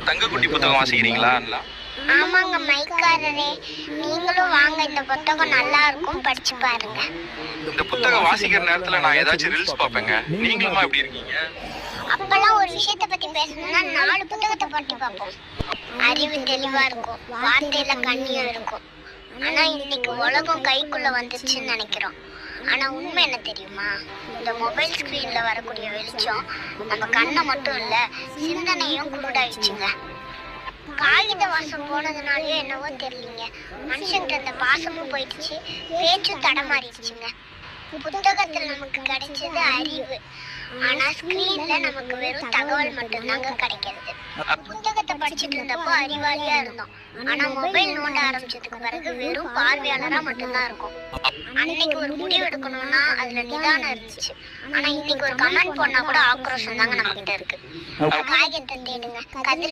தங்கக்குட்டி புத்தகம் வாசிக்கிறீங்களா? ஆமாங்க மைக்காரரே, நீங்களும் வாங்க, இந்த புத்தகம் நல்லா இருக்கும், படிச்சு பாருங்க. இந்த புத்தகம் வாசிக்கிற நேரத்துல நான் ஏதாச்சும் ரீல்ஸ் பார்ப்பேங்க. நீங்களுமா எப்படி இருக்கீங்க? அப்பெல்லாம் ஒரு விஷயத்தை பத்தி பேசணும்னா 4 புத்தகத்தை பற்றி பார்ப்போம். அறிவு தெளிவா இருக்கும், வார்த்தையில கண்ணியம் இருக்கும். ஆனா இன்னைக்கு உலகம் கைக்குள்ள வந்துருச்சுன்னு நினைக்கிறோம். ஆனா உண்மை என்ன தெரியுமா? இந்த மொபைல் ஸ்கிரீன்ல வரக்கூடிய வெளிச்சம் நம்ம கண்ணை மட்டும் இல்ல, சிந்தனையும் குருடாயிடுச்சுங்க. காகித வாசம் போனதுனாலயோ என்னவோ தெரியலீங்க, மனுஷங்கிட்ட அந்த பாசமும் போயிடுச்சு, பேச்சும் தடமாறிடுச்சுங்க. புத்தகத்துல நமக்கு கிடைச்சது அறிவு, ஆனா ஸ்கிரீன்ல நமக்கு வெறும் தகவல் மட்டும்தாங்க கிடைக்கிறது. புத்தகத்தை படிச்சுட்டு இருந்தப்போ அறிவாளியா இருந்தோம், ஆனா மொபைல் நோண்ட ஆரம்பிச்சதுக்கு பிறகு வெறும் பார்வையாளரா மட்டும்தான் இருக்கும். அன்னைக்கு ஒரு முடிவு எடுக்கணும்னா அதுல நிதானம் இருந்துச்சு, ஆனா இன்னைக்கு ஒரு கமெண்ட் பண்ணா கூட ஆக்ரோஷம் தாங்க நம்ம கிட்ட இருக்கு. காகிதத்தை தேடுங்க, கதிர்